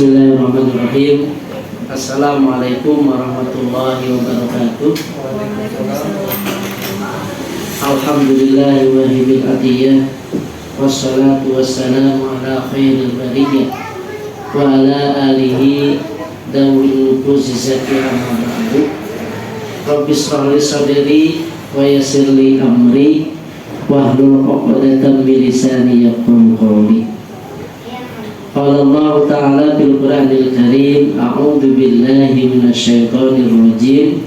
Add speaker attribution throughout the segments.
Speaker 1: Bismillahirrahmanirrahim. Assalamualaikum warahmatullahi wabarakatuh. Alhamdulillahi wahibil atiyah, wassalatu wassalamu ala khairil bariyah wa ala alihi dawil nufuzi zakiyah amma ba'du. Rabbi shrah li sadri wa yassir li amri wahlul 'uqdatam min lisani yafqahu qawli. Qala Allah Ta'ala fil Qur'anil Karim, a'udzu billahi minasyaitonir rajim.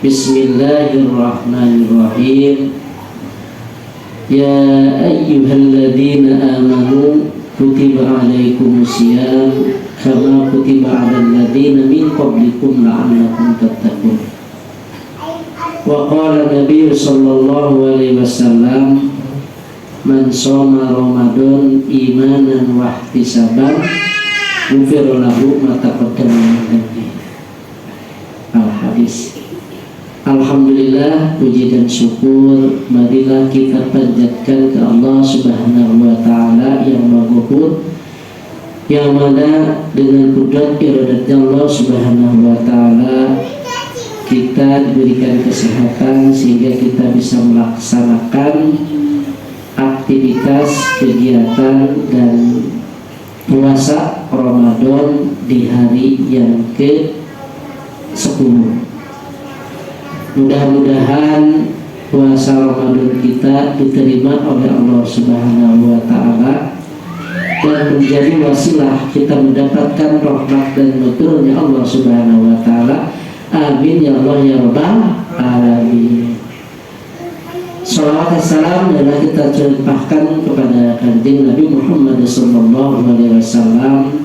Speaker 1: Bismillahirrahmanirrahim. Ya ayyuhalladzina amanu kutiba 'alaikumusiyam kama kutiba 'alal ladzina min qablikum la'allakum tattaqun. Wa qala Nabi sallallahu alaihi wasallam, man shoma Ramadan imanan wa ihtisaban ghufira lahu ma taqaddama min dhanbi. Al-hadis. Alhamdulillah, puji dan syukur marilah kita panjatkan ke Allah Subhanahu wa taala yang Maghfur, yang mana dengan kudrat iradatnya Allah Subhanahu wa taala kita diberikan kesehatan sehingga kita bisa melaksanakan aktivitas, kegiatan, dan puasa Ramadan di hari yang ke-10. Mudah-mudahan puasa Ramadan kita diterima oleh Allah Subhanahu wa taala dan menjadi wasilah kita mendapatkan rahmat dan nuturnya Allah Subhanahu wa taala. Amin ya Allah ya rabbal alamin. Salawat dan salam adalah kita curahkan kepada kanjeng Nabi Muhammad SAW,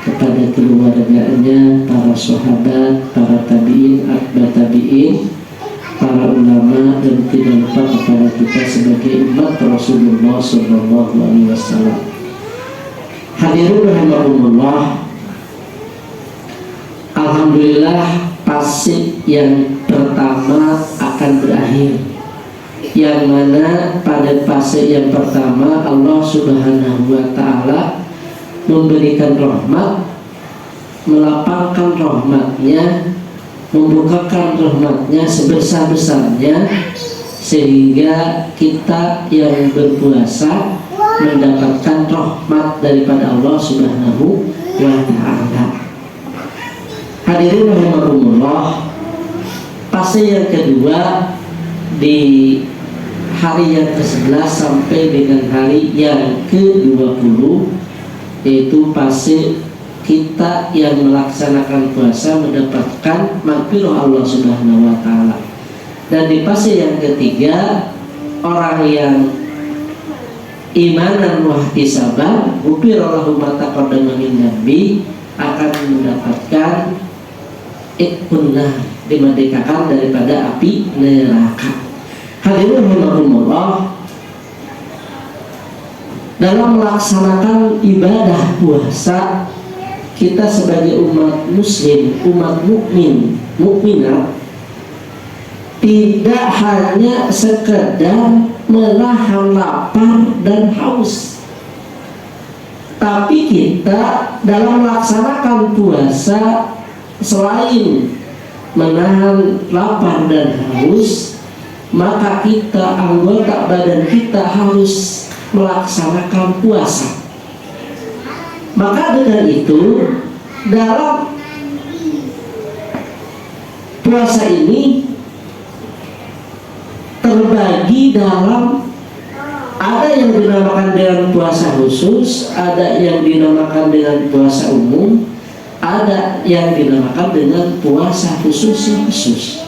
Speaker 1: kepada keluarganya, para sahabat, para tabi'in, atba tabi'in, para ulama, dan tidak lupa kepada kita sebagai umat Rasulullah SAW. Hadirin rahimakumullah, alhamdulillah fase yang pertama akan berakhir, yang mana pada fase yang pertama Allah Subhanahu wa taala memberikan rahmat, melapangkan rahmatnya, membukakan rahmatnya sebesar-besarnya, sehingga kita yang berpuasa mendapatkan rahmat daripada Allah Subhanahu wa taala. Hadirin rahimakumullah, fase yang kedua di hari yang ke-11 sampai dengan hari yang ke-20, yaitu fase kita yang melaksanakan puasa mendapatkan maghfirah Allah Subhanahu wa taala. Dan di fase yang ketiga, orang yang imanan wa ihtisaban ghufira lahu ma taqaddama min dhanbi akan mendapatkan ikhunnah, dimerdekakan daripada api neraka. Hadirin rahimakumullah, dalam melaksanakan ibadah puasa, kita sebagai umat muslim, umat mukminah, tidak hanya sekedar menahan lapar dan haus, tapi kita dalam melaksanakan puasa selain menahan lapar dan haus, maka kita, anggota badan kita harus melaksanakan puasa. Maka dengan itu, dalam puasa ini terbagi dalam, ada yang dinamakan dengan puasa khusus, ada yang dinamakan dengan puasa umum, ada yang dinamakan dengan puasa khusus.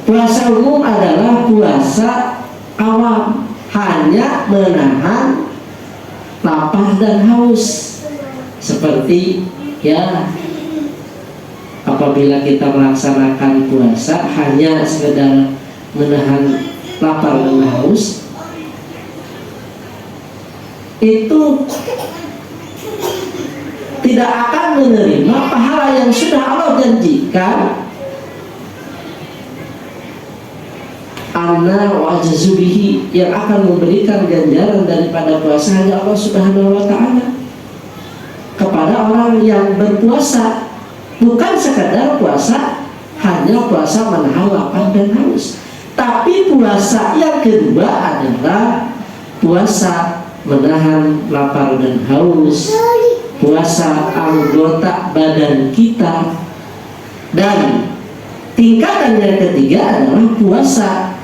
Speaker 1: Puasa umum adalah puasa awam, hanya menahan lapar dan haus. Seperti ya, apabila kita melaksanakan puasa hanya sekedar menahan lapar dan haus, itu tidak akan menerima pahala yang sudah Allah janjikan. Anna wa jazubihi, yang akan memberikan ganjaran daripada puasa hanya Allah Subhanahu wa taala. kepada orang yang berpuasa, bukan sekadar puasa hanya puasa menahan lapar dan haus, tapi puasa yang kedua adalah puasa menahan lapar dan haus, puasa anggota badan kita, dan tingkatan yang ketiga adalah puasa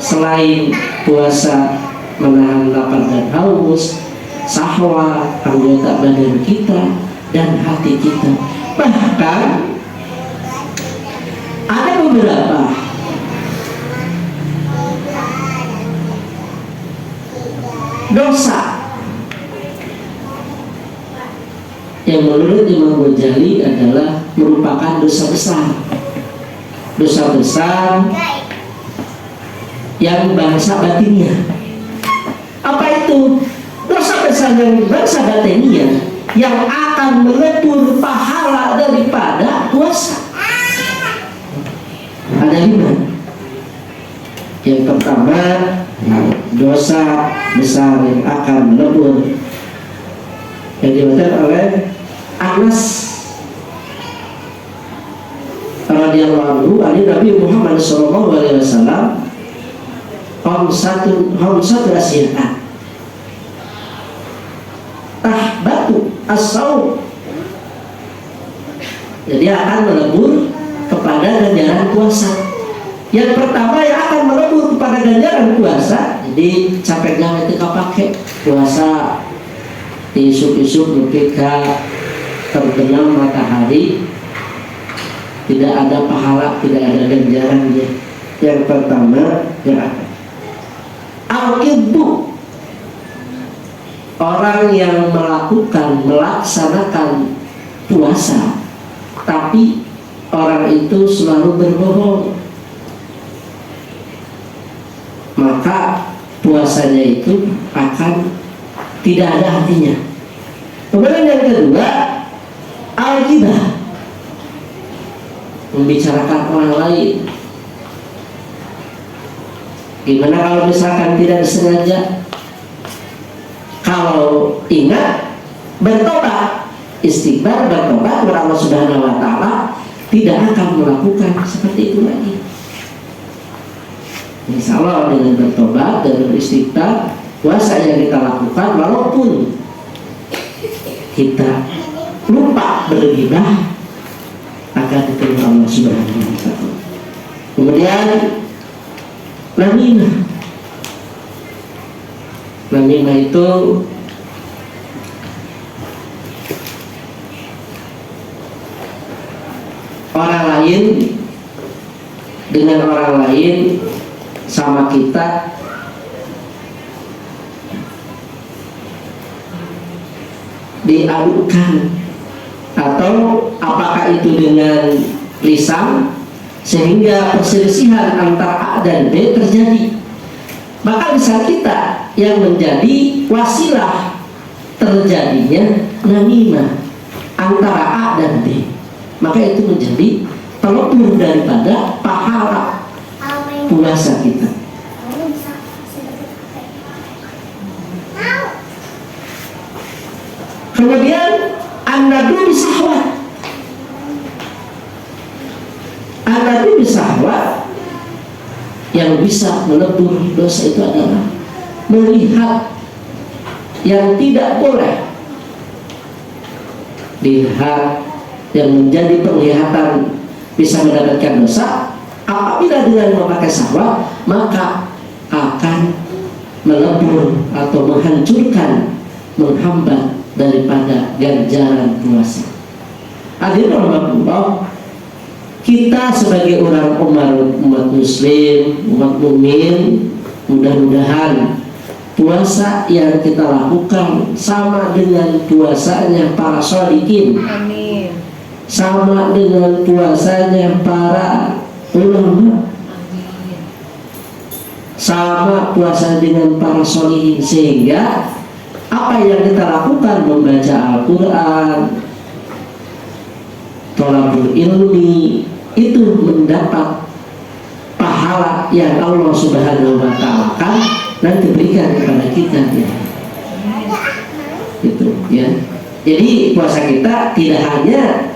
Speaker 1: selain puasa menahan lapar dan haus, sahwa anggota badan kita dan hati kita. Bahkan ada beberapa dosa yang menurut Imam Ghazali adalah merupakan dosa besar. Dosa besar yang bahasa batinnya. Apa itu? Dosa besar yang bahasa batinnya yang akan melebur pahala daripada puasa. Ada 5. Yang pertama, dosa besar yang akan melebur, yang diriwayatkan oleh Anas radhiyallahu anhu, Nabi Muhammad sallallahu alaihi wasallam satu asyirah tahbatu as-saum, jadi akan melebur kepada ganjaran puasa. Yang pertama yang akan melebur kepada ganjaran puasa, jadi capek gawe teu kapake puasa di isuk-isuk ketika terbenam matahari, tidak ada pahala, tidak ada ganjarannya. Yang pertama ya al-qibbu, orang yang melaksanakan puasa tapi orang itu selalu berbohong, maka puasanya itu akan tidak ada artinya. Kemudian yang kedua, al-ghibah, membicarakan orang lain. Gimana kalau misalkan tidak disengaja? Kalau ingat, bertobat, istighfar, bertobat kepada Allah Subhanahu wa Ta'ala, tidak akan melakukan seperti itu lagi. Insya Allah dengan bertobat dan beristighfar, puasa yang kita lakukan walaupun kita lupa berghibah akan diterima Allah Subhanahu wa Ta'ala. Kemudian namimah. Namimah itu orang lain dengan orang lain sama kita diadukan, atau apakah itu dengan lisan sehingga perselisihan antara A dan B terjadi, maka lisan kita yang menjadi wasilah terjadinya namimah antara A dan B, maka itu menjadi pelebur daripada pahala puasa kita. Kemudian an-nadu bisahwat. An-nadu bisahwat yang bisa melebur dosa itu adalah melihat yang tidak boleh dilihat, yang menjadi penglihatan bisa mendapatkan dosa. Apabila dengan memakai syahwat, maka akan melebur atau menghancurkan, menghambat daripada ganjaran puasa. Hadirin rahimakumullah, kita sebagai umat muslim, umat mukmin, mudah-mudahan puasa yang kita lakukan sama dengan puasanya para sholihin. Amin. Sama dengan puasanya para ulama. Amin. Sama puasa dengan para sholihin, sehingga apa yang kita lakukan, membaca Al-Quran, thalabul ilmi, itu mendapat pahala yang Allah Subhanahu wa Ta'ala kan nanti berikan kepada kita, ya. Itu ya. Jadi puasa kita tidak hanya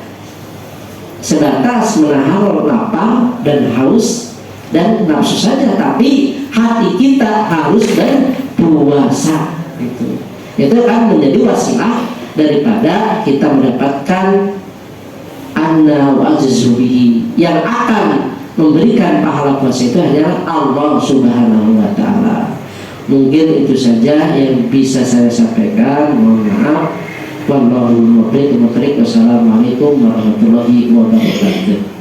Speaker 1: sebatas menahan lapar dan haus dan nafsu saja, tapi hati kita harus berpuasa. Itu akan menjadi wasilah daripada kita mendapatkan anna wa ajzubihi. Yang akan memberikan pahala puasa itu hanyalah Allah Subhanahu wa ta'ala. Mungkin itu saja yang bisa saya sampaikan. Mohon maaf. Wassalamualaikum warahmatullahi wabarakatuh.